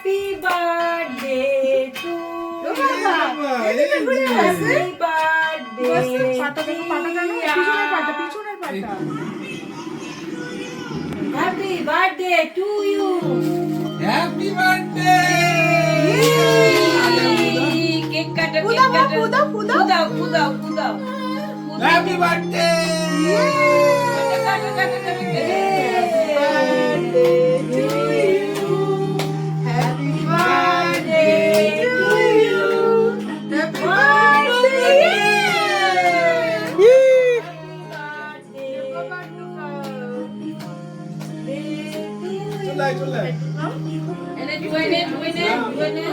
Happy birthday two এদিকে ঘুরে আসে। হ্যাপি বার্থডে পাটা দেখো, পাটা জানো? পিছনের পাটা, পিছনের পাটা। Happy birthday to you happy birthday cake কাটো কেক ফুদাও, কাটো ফুদাও, ফুদাও। ফুদাও ফুদাও ফুদাও হ্যাপি বার্থডে কাটো কাটো কাটো Happy birthday to you. Happy চলাই চলাই এনে দুইনে দুইনে দুইনে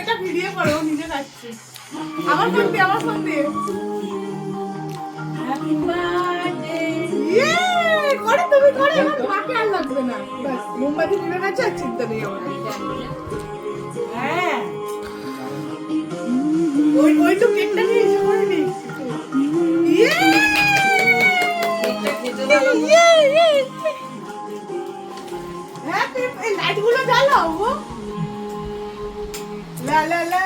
এটা ভিডিও করো, নিজে খাচ্ছি। আমার ফোন দিয়ে, আমার ফোন দিয়ে। হ্যাপি বার্থডে করে তুমি করে, আমার মাকে আর লাগবে না। ব্যাস, মোমবাতি নিয়ে গেছে, আর চিন্তা নেই আমার। হ্যাঁ ওই তো কেকটা নিয়ে এসে করে নি। কেকটা খেতে ভালো হ্যাপি, এই লাইটগুলো জ্বালাও গো। লা লা লা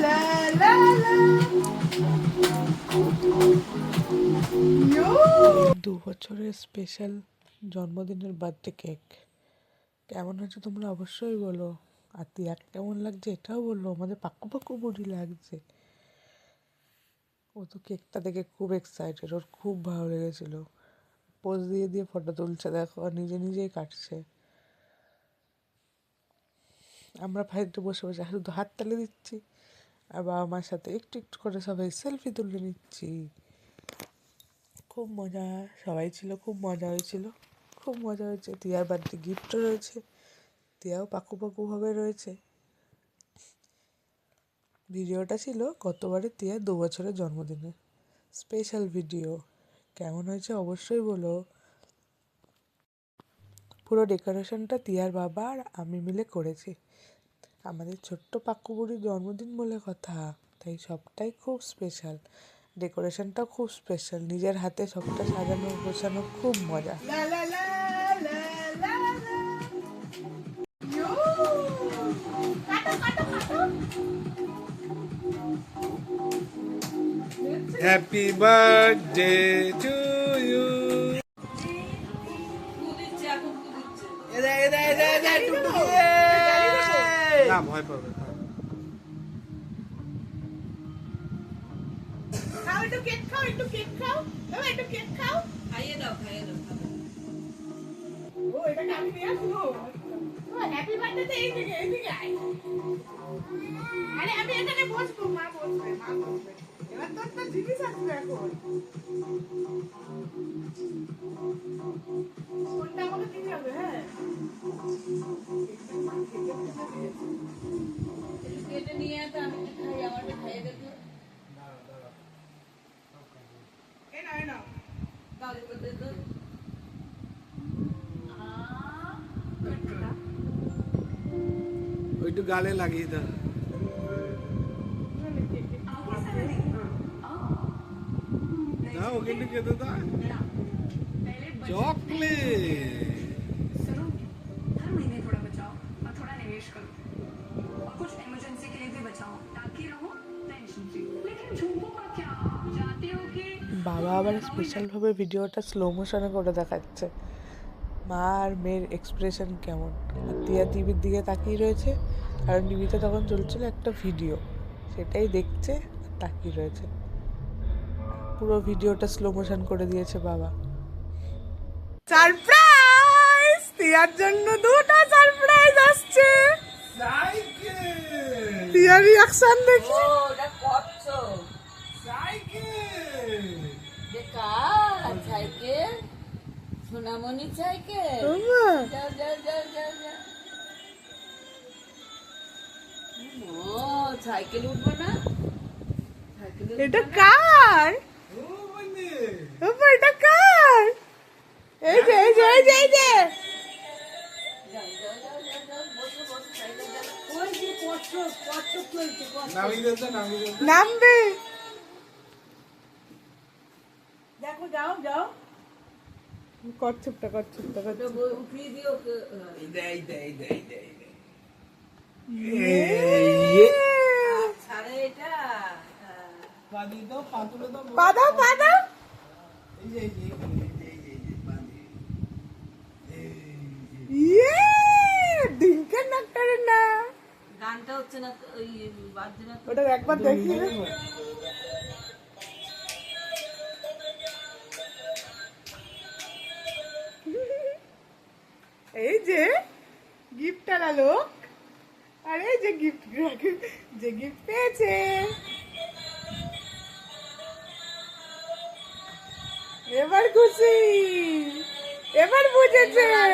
লা লা লা। ইয়ো। 2 বছরের স্পেশাল জন্মদিনের বার্থডে কেক কেমন হয়েছে তোমরা অবশ্যই বলো। আর তিয়াক কেমন লাগছে এটাও বললো। আমাদের পাক্কু পাক্কু বুড়ি লাগছে। ও তো কেকটা দেখে খুব এক্সাইটেড, ওর খুব ভালো লেগেছিল। পোজ দিয়ে দিয়ে ফটো তুলছে দেখো, আর নিজে নিজেই কাটছে। আমরা বাড়িতে বসে বসে শুধু হাততালি দিচ্ছি, আর বাবা মার সাথে একটু একটু করে সবাই সেলফি তুলে নিচ্ছি। খুব মজা, সবাই ছিল, খুব মজা হয়েছিল, খুব মজা হয়েছে। তিয়ার বার্থডে গিফটও রয়েছে, তিয়াও পাকু পাকুভাবে রয়েছে। ভিডিওটা ছিল গতবারে তিয়ার 2 বছরের জন্মদিনে স্পেশাল ভিডিও। কেমন হয়েছে অবশ্যই বলো। পুরো ডেকোরেশনটা তিয়ার বাবা আর আমি মিলে করেছি। আমাদের ছোট্ট পাক্কু বুড়ির জন্মদিন বলে কথা, তাই সবটাই খুব স্পেশাল। ডেকোরেশনটাও খুব স্পেশাল, নিজের হাতে সবটা সাজানো গোছানো, খুব মজা। লা লা লা লা লা লা। ইয়ো। কাটো কাটো কাটো। হ্যাপি বার্থডে টু ইউ দিচ্ছে এখন দিচ্ছে এদা এদা এদা এদা টুকটুকি না ভয় পাবে খাও, একটু কেক খাও, একটু কেক খাও। বাবা, একটু কেক খাও। খাইয়ে দাও খাইয়ে দাও ও, এটাকে আমি নিয়ে আসবো। ও, হ্যাপি বার্থডে তে এইদিকে আয়। আরে আমি এখানে বসবো, মা বসবে, মা বসবে। এবার তো একটা জিনিস আসবে এখন। ফোনটা আমাকে দিতে হবে, হ্যাঁ। কেটে নিয়ে আসো আমি খাই আমারটা খাইয়ে দেখো এই নাও, এই নাও। দাও করতে তো ওইটু গালে লাগিয়ে দাও না ওকে একটু খেতে দাও চকলেট सुनो हर महीने थोड़ा बचाओ और थोड़ा निवेश करो और कुछ इमरजेंसी के लिए भी बचाओ ताकि रहो टेंशन फ्री लेकिन झूठों का क्या जाते हो कि বাবা আবার স্পেশালভাবে ভিডিওটা স্লো মোশনে করে দেখাচ্ছে। মা আর মেয়ের এক্সপ্রেশন কেমন। আর তিয়া টিভির দিকে তাকিয়ে রয়েছে, কারণ টিভিতে তখন চলছিল একটা ভিডিও, সেটাই দেখছে আর তাকিয়ে রয়েছে। পুরো ভিডিওটা স্লো মোশন করে দিয়েছে বাবা। সারপ্রাইজ! তিয়ার জন্য দুটো সারপ্রাইজ আসছে। সাইকেল তিয়ার রিঅ্যাকশন দেখি। ও এটা করছো সাইকেল দেখা সাইকেল সোনামণি সাইকেল ওমা, যাও যাও যাও যাও যাও ও সাইকেল উঠবো না সাইকেল এটা কার? ও মানে ওমা, এটা কার? এই যে এই যে এই যে এই যে যাও যাও যাও যাও যাও বসো বসো সাইকেল যাও ওই যে কচ্ছপ কচ্ছপ চলছে কচ্ছপ নামিয়ে দাও নামিয়ে দাও নামবে। দেখো যাও যাও কচ্ছপটা কচ্ছপটা ওটা উঠিয়ে দিও ছাড়ে এটা পা দিয়ে দাও, পা তুলে দাও। পা দাও পা দাও এই যে, এই যে, পা দিয়ে। ইয়ে ডিঙ্কার না করে না গানটা হচ্ছে না ওই বাজছে না তো। ওটা একবার দেখিয়ে দে। এই যে গিফট আলা লোক আর এই যে গিফট যে গিফট পেয়েছে এবার খুশি এবার বুঝেছে আর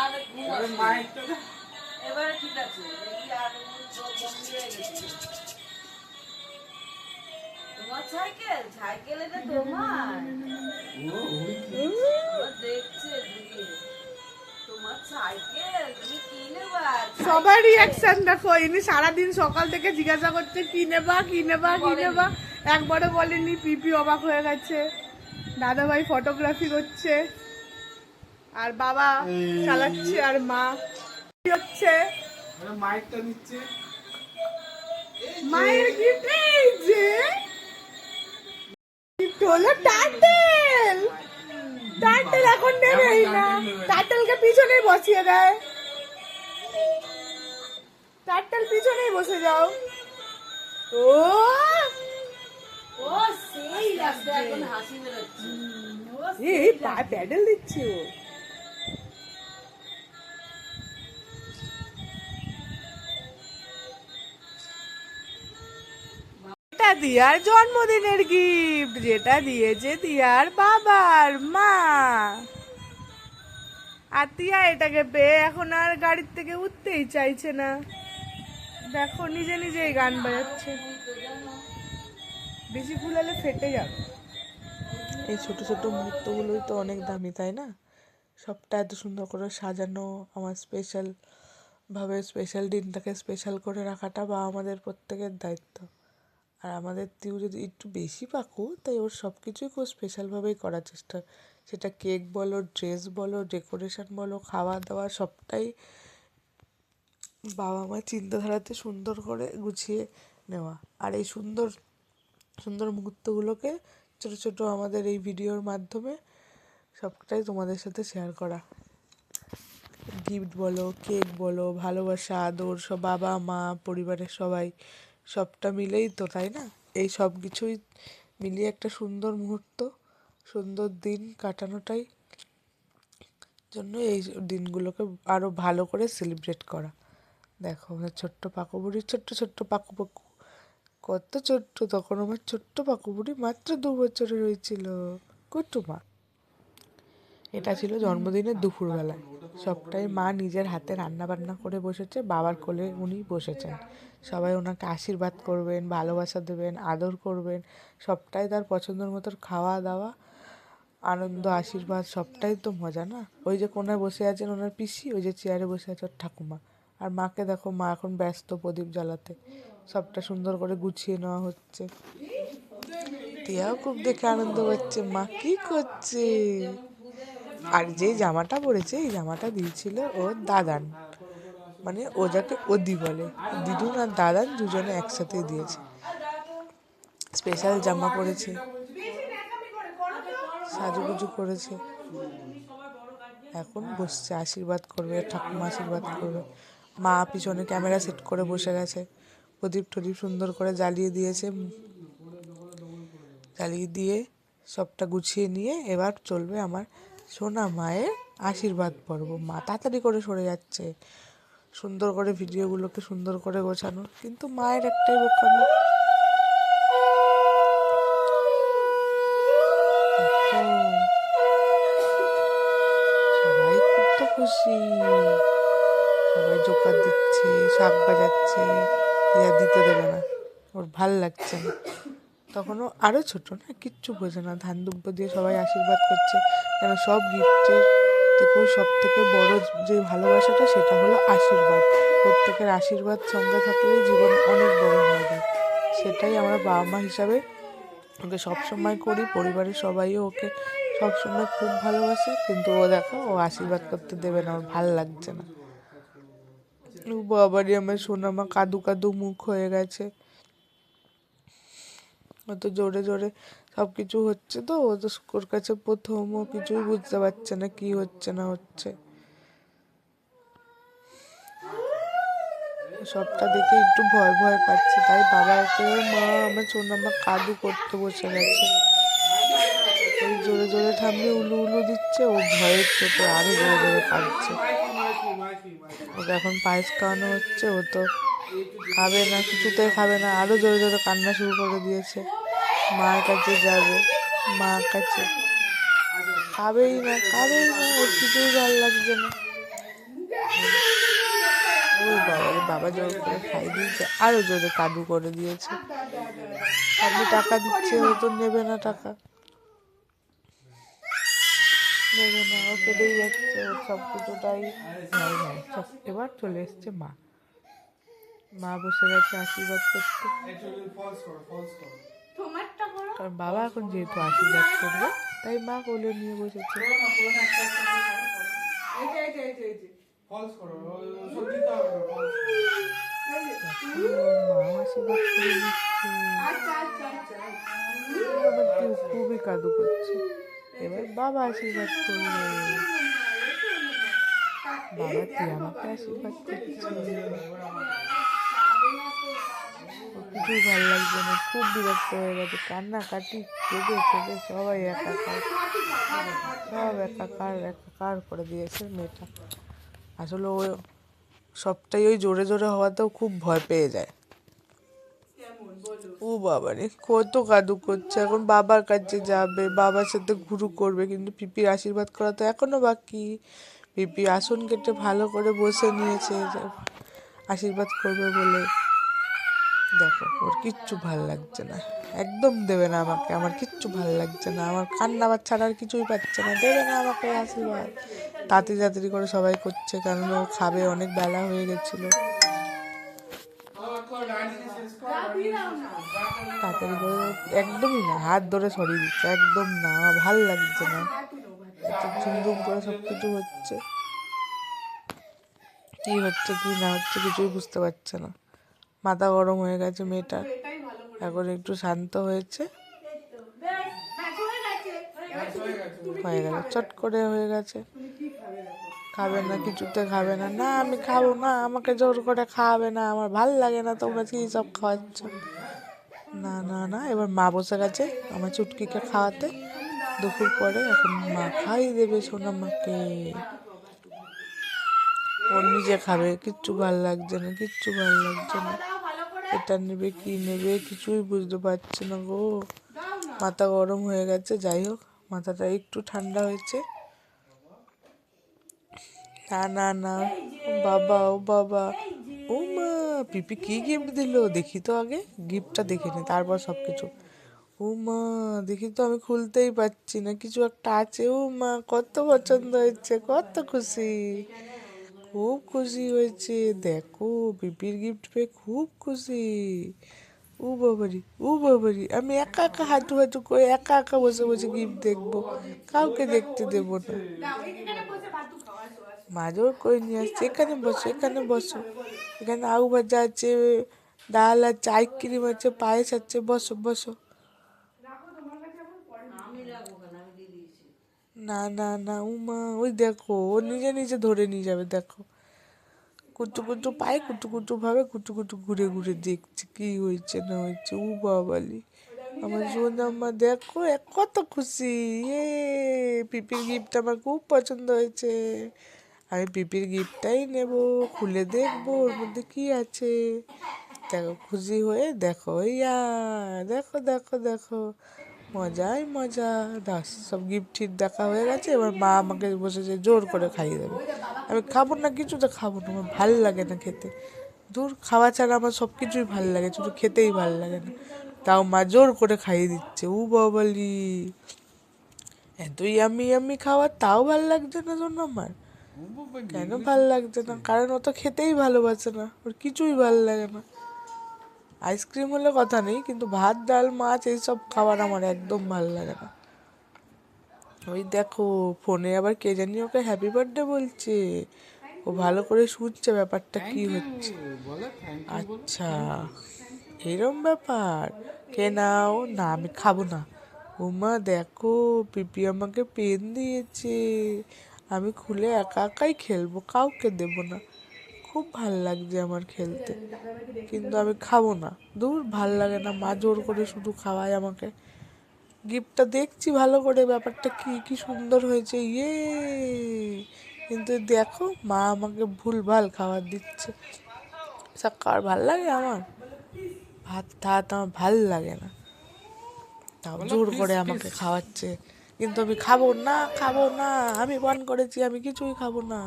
আরে ঘুমাচ্ছে। মাইকটা দাও। এবারে ঠিক আছে দেখি আর বন্ধ হয়ে গেছে তোমার সাইকেল এটা তোমার ও, ওই কি? ও দেখছে দিদি তোমার সাইকেল তুমি কি নেবা সবার রিয়াকশন দেখো ইনি সারাদিন সকাল থেকে জিজ্ঞাসা করছে কি নেবা কি নেবা কি নেবা একবারও বলেনি পিপি অবাক হয়ে গেছে দাদা ভাই ফটোগ্রাফি করছে আর বাবা চালাচ্ছে আর মা কি হচ্ছে আরে মাইকটা নিচ্ছে। মায়ের গিফট এই যে gift হলো টার্টেল টার্টেল এখন নেবেই না টার্টেলকে পিছনেই বসিয়ে দেয় টার্টেল পিছনেই বসে যাও ও ও সেই লাগছে এখন হাসি বেরোচ্ছে এই পা প্যাডেল দিচ্ছে ও এটা দিয়ার জন্মদিনের গিফট যেটা দিয়েছে দিয়ার বাবার মা আর তিয়া এটাকে পেয়ে এখন আর গাড়ির থেকে উঠতেই চাইছে না দেখো নিজে নিজেই গান বাজাচ্ছে বেশি ফুলালে ফেটে যাবে এই ছোট ছোট মুহূর্তগুলোই তো অনেক দামি, তাই না? সবটা এত সুন্দর করে সাজানো, আমার ভাবে স্পেশাল দিনটাকে স্পেশাল করে রাখাটা বা আমাদের প্রত্যেকের দায়িত্ব। আর আমাদের তীও যদি একটু বেশি পাকু, তাই ওর সব কিছুই খুব স্পেশালভাবেই করার চেষ্টা, সেটা কেক বলো, ড্রেস বলো, ডেকোরেশন বলো, খাওয়া দাওয়া, সবটাই বাবা মা চিন্তাধারাতে সুন্দর করে গুছিয়ে নেওয়া। আর এই সুন্দর সুন্দর মুহূর্তগুলোকে ছোট ছোট আমাদের এই ভিডিওর মাধ্যমে সবটাই তোমাদের সাথে শেয়ার করা। গিফট বলো, কেক বলো, ভালোবাসা, আদর, সব বাবা মা পরিবারের সবাই, সবটা মিলেই তো, তাই না? এই সব কিছুই মিলিয়ে একটা সুন্দর মুহূর্ত, সুন্দর দিন কাটানোটাই জন্য এই দিনগুলোকে আরও ভালো করে সেলিব্রেট করা। দেখো আমার ছোট্ট পাকু বুড়ির ছোট্ট ছোট্ট পাকু পাকু, কত ছোট্ট তখন আমার ছোট্ট পাকু বুড়ি, মাত্র 2 বছরের হয়েছিল, কুটুমা। এটা ছিল জন্মদিনের দুপুরবেলায়, সবটাই মা নিজের হাতে রান্না বান্না করে বসেছে, বাবার কোলে উনি বসেছেন, সবাই ওনাকে আশীর্বাদ করবেন, ভালোবাসা দেবেন, আদর করবেন, সবটাই তার পছন্দের মতো খাওয়া দাওয়া, আনন্দ, আশীর্বাদ, সবটাই তো মজা না? ওই যে কোনায় বসে আছেন ওনার পিসি, ওই যে চেয়ারে বসে আছে ওর ঠাকুমা, আর মাকে দেখো, মা এখন ব্যস্ত প্রদীপ জ্বালাতে, সবটা সুন্দর করে গুছিয়ে নেওয়া হচ্ছে। টিয়াও খুব দেখে আনন্দ পাচ্ছে মা কি করছে। আর যেই জামাটা পরেছে, এই জামাটা দিয়েছিল ওর দাদান, মানে ও যাকে ওদি বলে, দিদুন আর দাদান দুজনে একসাথেই দিয়েছে। স্পেশাল জামা পরেছে, সাজুগুজু করেছে, এখন বসছে, আশীর্বাদ করবে, ঠাকুমা আশীর্বাদ করবে, মা পিছনে ক্যামেরা সেট করে বসে গেছে, প্রদীপ টদীপ সুন্দর করে জ্বালিয়ে দিয়েছে, জ্বালিয়ে দিয়ে সবটা গুছিয়ে নিয়ে এবার চলবে আমার সোনা মায়ের আশীর্বাদ পর্ব। মা তাড়াতাড়ি করে সরে যাচ্ছে, সুন্দর করে ভিডিওগুলোকে সুন্দর করে গোছানো, কিন্তু মায়ের একটাই বোকামি, সবাই খুব তো খুশি, সবাই জোকার দিচ্ছে, শাক বাজাচ্ছে, টিয়া দিতে দেবে না, ওর ভাল লাগছে না, তখনও আরও ছোট না, কিচ্ছু বোঝে না, ধান দুব্য দিয়ে সবাই আশীর্বাদ করছে, কেন সব গিফটের থেকেও সব থেকে বড় যে ভালোবাসাটা সেটা হলো আশীর্বাদ। প্রত্যেকের আশীর্বাদ সঙ্গে থাকলেই জীবন অনেক বড় হয়ে যায়, সেটাই আমরা বাবা মা হিসাবে ওকে সবসময় করি, পরিবারের সবাইও ওকে সবসময় খুব ভালোবাসে, কিন্তু ও দেখো ও আশীর্বাদ করতে দেবে না, ওর ভাল লাগছে না। ও বাবারই আমার সোনামা কাদু কাদু মুখ হয়ে গেছে। অত জোরে জোরে সব কিছু হচ্ছে তো, ও তো ওর কাছে প্রথম, ও কিছুই বুঝতে পারছে না কি হচ্ছে না হচ্ছে। সবটা দেখে একটু ভয় ভয় পাচ্ছে, তাই বাবা ওকে মা আমার সোনামা কাদু করতে বসে গেছে। ওই জোরে জোরে ঠাম্মি উলু উলু দিচ্ছে, ও ভয়ের চোটে আরো জোরে জোরে কাঁদছে। ওকে এখন পায়েস খাওয়ানো হচ্ছে, ও তো খাবে না, কিছুতেই খাবে না, আরো জোরে জোরে কান্না শুরু করে দিয়েছে। মার কাছে যাবে, মার কাছে, খাবেই না খাবেই না, ওর কিছুই ভালো লাগছে না। ওই বাবা রে, বাবা জোর করে খাই দিয়েছে, আরো জোরে কাদু করে দিয়েছে। আপনি টাকা দিচ্ছে, ও তো নেবে না টাকা, নেবে না, ও কেটেই যাচ্ছে, ওর সব কিছুটাই ভয় ভয়। এবার চলে এসছে মা, মা বসে গেছে আশীর্বাদ করতে। তোমারটা করো। কারণ বাবা এখন যেহেতু আশীর্বাদ করবে, তাই মা কোলে নিয়ে বসেছে। এই যে মা আশীর্বাদ করে দিচ্ছে। আমার কেউ খুবই কাদু করছে, এবার বাবা আশীর্বাদ করবে। বাবা তুই আমাকে আশীর্বাদ করছে। কিছুই ভালো লাগছে না, খুব বিরক্ত হয়ে গেছে, কান্নাকাটি কেঁদে কেঁদে সবাই একাকার, সব একাকার একাকার করে দিয়েছে মেয়েটা। আসলে ও সবটাই ওই জোরে জোরে হওয়াতেও খুব ভয় পেয়ে যায়। ও বাবারে কত কাদু করছে, এখন বাবার কাছে যাবে, বাবার সাথে ঘুরু করবে, কিন্তু পিপির আশীর্বাদ করা তো এখনো বাকি। পিপি আসন কেটে ভালো করে বসে নিয়েছে আশীর্বাদ করবে বলে। দেখো ওর কিচ্ছু ভাল লাগছে না, একদম দেবে না আমাকে, আমার কিচ্ছু ভাল লাগছে না, আমার কান্না বাচ্চা আর কিছুই পাচ্ছে না, দেবে না আমাকে আশীর্বাদ। তাড়াতাড়ি তাড়াতাড়ি করে সবাই করছে, কারণ ও খাবে, অনেক বেলা হয়ে গেছিলো। তাড়াতাড়ি করে একদমই না, হাত ধরে সরিয়ে দিচ্ছে, একদম না, আমার ভাল লাগছে না, এত ঝুমঝুম করে সব কিছু হচ্ছে, কি হচ্ছে কি না হচ্ছে কিছুই বুঝতে পারছে না। মাথা গরম হয়ে গেছে মেয়েটার, এখন একটু শান্ত হয়েছে, হয়ে গেল, চট করে হয়ে গেছে। খাবে না, কিছুতে খাবে না, না আমি খাবো না, আমাকে জোর করে খাওয়াবে না, আমার ভাল লাগে না, তোমরা কি সব খাওয়াচ্ছ। না না না, এবার মা বসে গেছে আমার চুটকিকে খাওয়াতে দুপুর পরে, এখন মা খাইয়ে দেবে সোনামাকে, ও নিজে খাবে, কিচ্ছু ভাল লাগছে না, কিচ্ছু ভাল লাগছে না, এটা নেবে কি নেবে কিছুই বুঝতে পারছে না গো, মাথা গরম হয়ে গেছে। যাই হোক, মাথাটা একটু ঠান্ডা হয়েছে। না না না, বাবা ও বাবা, ও মা পিপি কি গিফট দিল দেখি তো, আগে গিফটটা দেখে নি তারপর সব কিছু। ও মা দেখি তো, আমি খুলতেই পারছি না, কিছু একটা আছে। ও মা কত পছন্দ হয়েছে, কত খুশি, খুব খুশি হয়েছে, দেখো পিপির গিফট পেয়ে খুব খুশি। ও বাবারি, ও বাবারি, আমি একা একা হাঁটু হাঁটু করে একা একা বসে বসে গিফট দেখবো, কাউকে দেখতে দেবো না। মা জোর করে নিয়ে আসছে, এখানে বসো, এখানে বসো, এখানে আলু ভাজা আছে, ডাল আছে, আইসক্রিম আছে, পায়েস আছে, বসো বসো। না না না, উমা ওই দেখো ও নিজে নিজে ধরে নিয়ে যাবে, দেখো কুটু কুটু পায়ে কুটু কুটু ভাবে কুটু কুটু ঘুরে ঘুরে দেখছে কি হয়েছে না হয়েছে। ও বাবালি, আমার সোনাম্মা দেখো কত খুশি, এ পিপির গিফট আমার খুব পছন্দ হয়েছে, আমি পিপির গিফটটাই নেব, খুলে দেখবো ওর মধ্যে কি আছে। দেখো খুশি হয়ে দেখো, ইয়া দেখো দেখো দেখো, মজাই মজা। দাস সব গিফট ঠিক দেখা হয়ে গেছে, এবার মা আমাকে বসেছে জোর করে খাইয়ে দেবে। আমি খাবো না, কিছু তো খাবো না, আমার ভাল লাগে না খেতে, দূর, খাওয়া ছাড়া আমার সব কিছুই ভাল লাগে, শুধু খেতেই ভাল লাগে না, তাও মা জোর করে খাইয়ে দিচ্ছে। ও বাবালি, এতই আমি আমি খাওয়া তাও ভাল লাগছে না জন্য আমার, কেন ভাল লাগছে না, কারণ ও তো খেতেই ভালোবাসে না, ওর কিছুই ভাল লাগে না। আইসক্রিম হলে কথা নেই, কিন্তু ভাত ডাল মাছ এইসব খাবার আমার একদম ভাল লাগে না। ওই দেখো ফোনে আবার কে জানি ওকে হ্যাপি বার্থডে বলছে, ও ভালো করে শুনছে ব্যাপারটা কি হচ্ছে। বলো থ্যাংক ইউ। আচ্ছা এরম ব্যাপার, কে নাও না, আমি খাবো না। ওমা দেখো পিপি আমাকে পেন দিয়েছে, আমি খুলে একা একাই খেলবো, কাউকে দেবো না। খুব ভাল লাগছে আমার খেলতে, কিন্তু আমি খাবো না। দূর ভাল লাগে না, মা জোর করে শুধু খাওয়ায় আমাকে। গিফটটা দেখছি ভালো করে, ব্যাপারটা কি কি সুন্দর হয়েছে, ইয়ে। কিন্তু দেখো মা আমাকে ভুলভাল খাবার দিচ্ছে, কার ভাল লাগে আমার? ভাত ঠাত আমার ভাল লাগে না, তাও জোর করে আমাকে খাওয়াচ্ছে, কিন্তু আমি খাবো না, খাবো না, আমি বারণ করেছি আমি কিছুই খাবো না।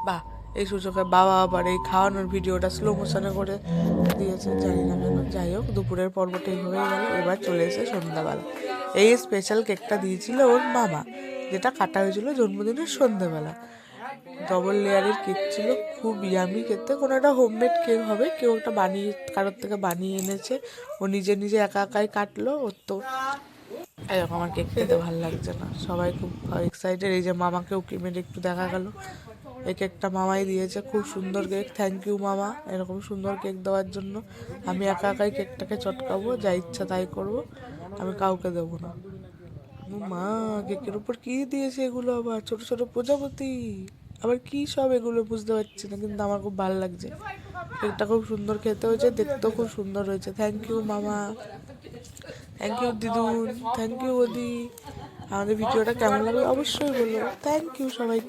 বাহ, এই সুযোগে বাবা আবার এই খাওয়ানোর ভিডিওটা স্লো মোশনে করে দিয়েছে, জানি না কেন। যাই হোক, দুপুরের পর্বটা এইভাবেই গেল। এবার চলে এসে সন্ধ্যাবেলা। এই স্পেশাল কেকটা দিয়েছিল ওর মামা, যেটা কাটা হয়েছিল জন্মদিনের সন্ধ্যাবেলা। ডবল লেয়ারের কেক ছিল, খুব ইয়ামি খেতে। কোনো একটা হোমমেড কেক হবে, কেউ একটা বানিয়ে কারোর থেকে বানিয়ে এনেছে, ও নিজে নিজে একা একাই কাটলো। ওর তো এরকম আমার কেক খেতে ভালো লাগছে না, সবাই খুব এক্সাইটেড। এই যে মামাকে উকি মেরে একটু দেখা গেল, এই কেকটা মামাই দিয়েছে, খুব সুন্দর কেক। থ্যাংক ইউ মামা এরকম সুন্দর কেক দেওয়ার জন্য। আমি একা একাই কেকটাকে চটকাবো, যা ইচ্ছা তাই করবো, আমি কাউকে দেবো না। মা কেকের উপর কি দিয়েছে এগুলো, আবার ছোট ছোট প্রজাপতি, আবার কি সব এগুলো বুঝতে পারছি না, কিন্তু আমার খুব ভালো লাগছে। কেকটা খুব সুন্দর খেতে হয়েছে, দেখতেও খুব সুন্দর হয়েছে। থ্যাংক ইউ মামা, থ্যাংক ইউ দিদুন, থ্যাংক ইউ ওদি। আমাদের ভিডিওটা কেমন লাগলো অবশ্যই বললো। থ্যাংক ইউ সবাই।